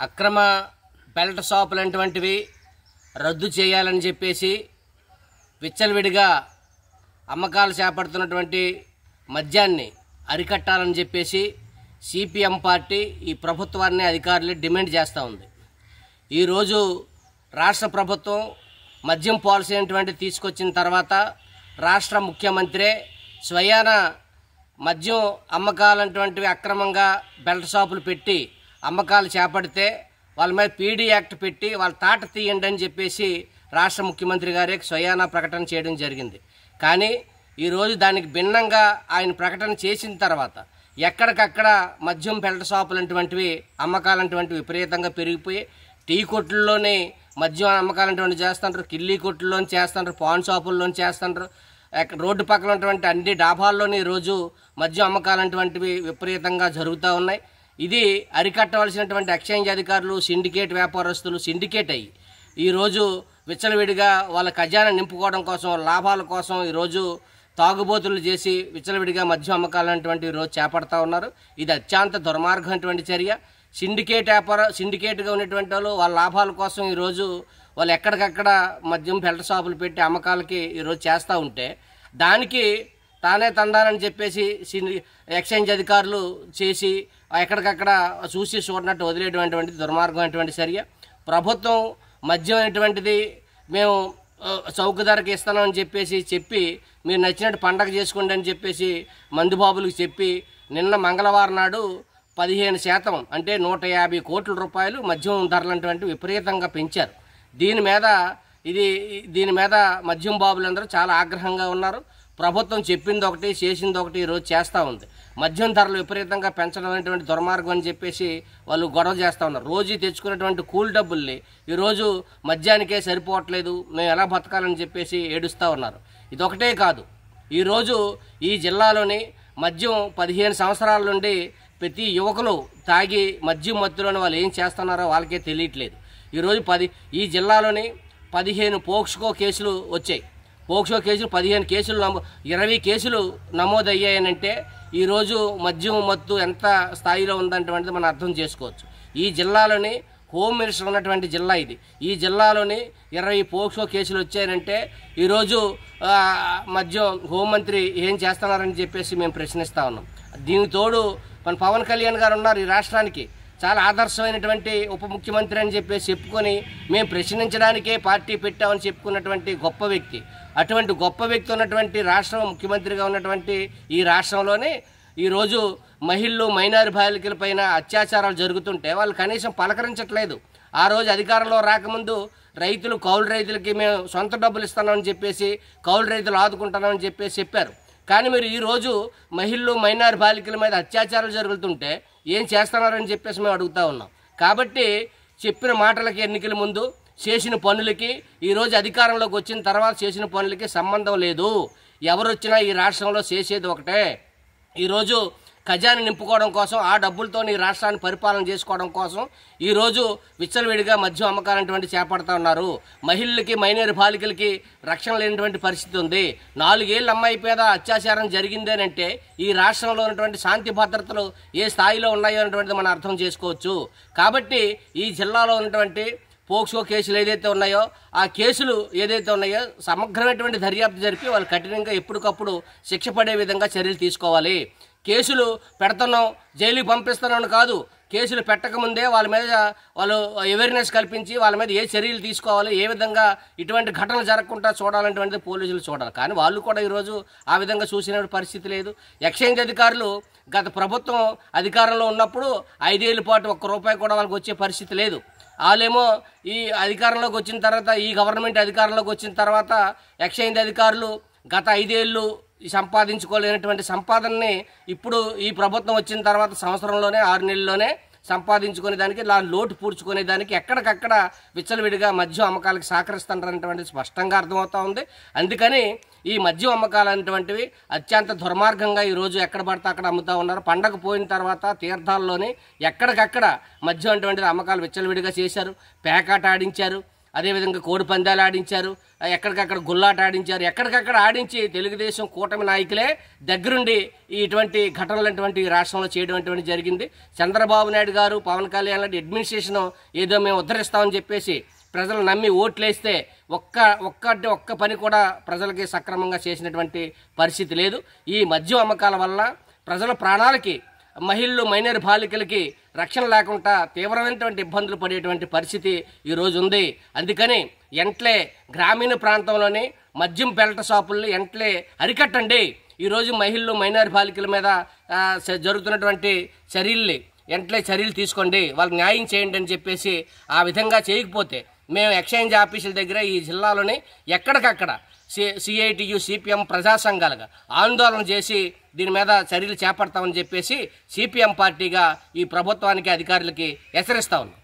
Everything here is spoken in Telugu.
అక్రమ బెల్ట్ షాపులంటువంటివి రద్దు చేయాలని చెప్పేసి విచ్చలవిడిగా అమ్మకాలు చేపడుతున్నటువంటి మద్యాన్ని అరికట్టాలని చెప్పేసి సిపిఎం పార్టీ ఈ ప్రభుత్వాన్ని అధికారులు డిమాండ్ చేస్తూ ఉంది. ఈరోజు రాష్ట్ర ప్రభుత్వం మద్యం పాలసీ అనేటువంటి తీసుకొచ్చిన తర్వాత రాష్ట్ర ముఖ్యమంత్రి స్వయాన మద్యం అమ్మకాలటువంటివి అక్రమంగా బెల్ట్ షాపులు పెట్టి అమ్మకాలు చేపడితే వాళ్ళ మీద పీడీ యాక్ట్ పెట్టి వాళ్ళ తాట తీయండి అని చెప్పేసి రాష్ట్ర ముఖ్యమంత్రి గారే స్వయాన ప్రకటన చేయడం జరిగింది. కానీ ఈరోజు దానికి భిన్నంగా ఆయన ప్రకటన చేసిన తర్వాత ఎక్కడికక్కడ మద్యం బెల్ట్ షాపులంటువంటివి అమ్మకాలంటువంటివి విపరీతంగా పెరిగిపోయి టీ కొట్లలోనే మద్యం అమ్మకాలంటువంటి చేస్తుంటారు, కిల్లీ కొట్లలోని చేస్తుంటారు, పాన్ షాపుల్లోని చేస్తుంటారు, రోడ్డు పక్కన ఉన్నటువంటి అన్ని డాబాల్లోని ఈరోజు మద్యం అమ్మకాలంటువంటివి విపరీతంగా జరుగుతూ ఉన్నాయి. ఇది అరికట్టవలసినటువంటి ఎక్సైజ్ అధికారులు, సిండికేట్ వ్యాపారస్తులు సిండికేట్ అయ్యి ఈరోజు విచ్చలవిడిగా వాళ్ళ ఖజానా నింపుకోవడం కోసం, లాభాల కోసం ఈరోజు తాగుబోతులు చేసి విచ్చలవిడిగా మద్యం అమ్మకాలనేటువంటి ఈరోజు చేపడతా ఉన్నారు. ఇది అత్యంత దుర్మార్గమైనటువంటి చర్య. సిండికేట్గా ఉన్నటువంటి వాళ్ళు వాళ్ళ లాభాల కోసం ఈరోజు వాళ్ళు ఎక్కడికక్కడ మద్యం బెల్ట్ షాపులు పెట్టి అమ్మకాలకి ఈరోజు చేస్తూ ఉంటే దానికి తానే తండాలని చెప్పేసి ఎక్సైజ్ అధికారులు చేసి ఎక్కడికక్కడ చూసి చూడనట్టు వదిలేటువంటి దుర్మార్గమైనటువంటి చర్య. ప్రభుత్వం మద్యం అనేటువంటిది మేము చౌక ధరకి ఇస్తామని చెప్పి మీరు నచ్చినట్టు పండగ చేసుకోండి అని చెప్పేసి మందుబాబులకు చెప్పి నిన్న మంగళవారం నాడు 15% అంటే 150 కోట్ల రూపాయలు మద్యం ధరలంటువంటి విపరీతంగా పెంచారు. దీని మీద మద్యం బాబులందరూ చాలా ఆగ్రహంగా ఉన్నారు. ప్రభుత్వం చెప్పింది ఒకటి చేసింది ఒకటి ఈరోజు చేస్తూ ఉంది. మద్యం ధరలు విపరీతంగా పెంచడం అనేటువంటి దుర్మార్గం అని చెప్పేసి వాళ్ళు గొడవ చేస్తూ ఉన్నారు. రోజు తెచ్చుకున్నటువంటి కూల్ డబ్బుల్ని ఈరోజు మద్యానికే సరిపోవట్లేదు, మేము ఎలా బతకాలని చెప్పేసి ఏడుస్తూ ఉన్నారు. ఇదొకటే కాదు, ఈరోజు ఈ జిల్లాలోని మద్యం 15 సంవత్సరాల నుండి ప్రతి యువకులు తాగి మద్యం మత్తులోని వాళ్ళు ఏం చేస్తున్నారో వాళ్ళకే తెలియట్లేదు. ఈరోజు ఈ జిల్లాలోని 15 పోక్స్కో కేసులు వచ్చాయి. పోక్సో కేసులు 15 కేసులు 20 కేసులు నమోదయ్యాయనంటే ఈరోజు మద్యం మత్తు ఎంత స్థాయిలో ఉందనేటువంటిది మనం అర్థం చేసుకోవచ్చు. ఈ జిల్లాలోని హోమ్ మినిస్టర్ ఉన్నటువంటి జిల్లా ఇది. ఈ జిల్లాలోని 20 పోక్సో కేసులు వచ్చాయంటే ఈరోజు మద్యం హోంమంత్రి ఏం చేస్తున్నారని చెప్పేసి మేము ప్రశ్నిస్తూ ఉన్నాం. దీనికి తోడు మన పవన్ కళ్యాణ్ గారు ఉన్నారు. ఈ రాష్ట్రానికి చాలా ఆదర్శమైనటువంటి ఉప ముఖ్యమంత్రి అని చెప్పేసి చెప్పుకొని మేము ప్రశ్నించడానికే పార్టీ పెట్టామని చెప్పుకున్నటువంటి గొప్ప వ్యక్తి. అటువంటి గొప్ప వ్యక్తి ఉన్నటువంటి రాష్ట్రం ముఖ్యమంత్రిగా ఉన్నటువంటి ఈ రాష్ట్రంలోనే ఈరోజు మహిళలు, మైనారి బాలికల పైన అత్యాచారాలు జరుగుతుంటే వాళ్ళు కనీసం పలకరించట్లేదు. ఆ రోజు అధికారంలో రాకముందు కౌలు రైతులకి మేము సొంత డబ్బులు ఇస్తున్నామని చెప్పేసి కౌలు రైతులు ఆదుకుంటున్నామని చెప్పేసి చెప్పారు. కానీ మీరు ఈరోజు మహిళలు, మైనారి బాలికల మీద అత్యాచారాలు జరుగుతుంటే ఏం చేస్తున్నారని చెప్పేసి మేము అడుగుతూ ఉన్నాం. కాబట్టి చెప్పిన మాటలకి, ఎన్నికల ముందు చేసిన పనులకి, ఈరోజు అధికారంలోకి వచ్చిన తర్వాత చేసిన పనులకి సంబంధం లేదు. ఎవరు వచ్చినా ఈ రాష్ట్రంలో చేసేది ఒకటే. ఈరోజు ఖజానా నింపుకోవడం కోసం, ఆ డబ్బులతో ఈ రాష్ట్రాన్ని పరిపాలన చేసుకోవడం కోసం ఈరోజు విచ్చలవిడిగా మద్యం అమ్మకాలటువంటి చేపడుతూ ఉన్నారు. మహిళలకి, మైనారి బాలికలకి రక్షణ లేనటువంటి పరిస్థితి ఉంది. 4 ఏళ్ళ అమ్మాయి మీద అత్యాచారం జరిగిందేనంటే ఈ రాష్ట్రంలో ఉన్నటువంటి శాంతి భద్రతలు ఏ స్థాయిలో ఉన్నాయో అనేటువంటిది మనం అర్థం చేసుకోవచ్చు. కాబట్టి ఈ జిల్లాలో ఉన్నటువంటి పోక్సో కేసులు ఏదైతే ఉన్నాయో ఆ కేసులు ఏదైతే ఉన్నాయో సమగ్రమైనటువంటి దర్యాప్తు జరిపి వాళ్ళు కఠినంగా ఎప్పటికప్పుడు శిక్ష పడే విధంగా చర్యలు తీసుకోవాలి. కేసులు పెడుతున్నాం, జైలుకి పంపిస్తున్నాం కాదు. కేసులు పెట్టకముందే వాళ్ళ మీద వాళ్ళు అవేర్నెస్ కల్పించి వాళ్ళ మీద ఏ చర్యలు తీసుకోవాలి, ఏ విధంగా ఇటువంటి ఘటనలు జరగకుండా చూడాలనేటువంటిది పోలీసులు చూడాలి. కానీ వాళ్ళు కూడా ఈరోజు ఆ విధంగా చూసిన పరిస్థితి లేదు. ఎక్సైజ్ అధికారులు గత ప్రభుత్వం అధికారంలో ఉన్నప్పుడు 5 ఏళ్ల పాటు ₹1 కూడా వాళ్ళకి వచ్చే పరిస్థితి లేదు. వాళ్ళేమో ఈ అధికారంలోకి వచ్చిన తర్వాత, ఈ గవర్నమెంట్ అధికారంలోకి వచ్చిన తర్వాత ఎక్సైజ్ అధికారులు గత 5 ఏళ్ళు సంపాదించుకోలేనటువంటి సంపాదనని ఇప్పుడు ఈ ప్రభుత్వం వచ్చిన తర్వాత సంవత్సరంలోనే 6 నెలల్లోనే సంపాదించుకునే దానికి, లోటు పూడ్చుకునే దానికి ఎక్కడికక్కడ విచ్చలవిడిగా మద్యం అమ్మకాలకి సహకరిస్తుంటారనేటువంటిది స్పష్టంగా అర్థమవుతూ ఉంది. అందుకని ఈ మద్యం అమ్మకాలు అనేటువంటివి అత్యంత దుర్మార్గంగా ఈరోజు ఎక్కడ పడితే అక్కడ అమ్ముతూ ఉన్నారు. పండగ పోయిన తర్వాత తీర్థాల్లోని ఎక్కడికక్కడ మద్యం అటువంటిది అమ్మకాలు విచ్చలవిడిగా చేశారు, పేకాట ఆడించారు. అదేవిధంగా కోడి పందాలు ఆడించారు, ఎక్కడికక్కడ గుల్లాట ఆడించారు. ఎక్కడికక్కడ ఆడించి తెలుగుదేశం కూటమి నాయకులే దగ్గరుండి ఇటువంటి ఘటనలు రాష్ట్రంలో చేయడం జరిగింది. చంద్రబాబు నాయుడు గారు, పవన్ కళ్యాణ్ లాంటి అడ్మినిస్ట్రేషన్ ఏదో మేము ఉద్ధరిస్తామని చెప్పేసి ప్రజలు నమ్మి ఓట్లేస్తే ఒక్క పని కూడా ప్రజలకి సక్రమంగా చేసినటువంటి పరిస్థితి లేదు. ఈ మద్యం అమ్మకాల వల్ల ప్రజల ప్రాణాలకి, మహిళలు, మైనర్ బాలికలకి రక్షణ లేకుండా తీవ్రమైనటువంటి ఇబ్బందులు పడేటువంటి పరిస్థితి ఈరోజు ఉంది. అందుకని ఎంట్లే గ్రామీణ ప్రాంతంలోని మద్యం పెల్ట షాపుల్ని ఎంట్లే అరికట్టండి. ఈరోజు మహిళలు, మైనర్ బాలికల మీద జరుగుతున్నటువంటి చర్యలు తీసుకోండి, వాళ్ళకి న్యాయం చేయండి అని చెప్పేసి ఆ విధంగా చేయకపోతే మేము ఎక్సైజ్ ఆఫీసుల దగ్గర ఈ జిల్లాలోని ఎక్కడికక్కడ సిఐటియు, సిపిఎం ప్రజా సంఘాలుగా ఆందోళన చేసి దీని మీద చర్యలు చేపడతామని చెప్పేసి సిపిఎం పార్టీగా ఈ ప్రభుత్వానికి, అధికారులకి హెచ్చరిస్తా ఉన్నాం.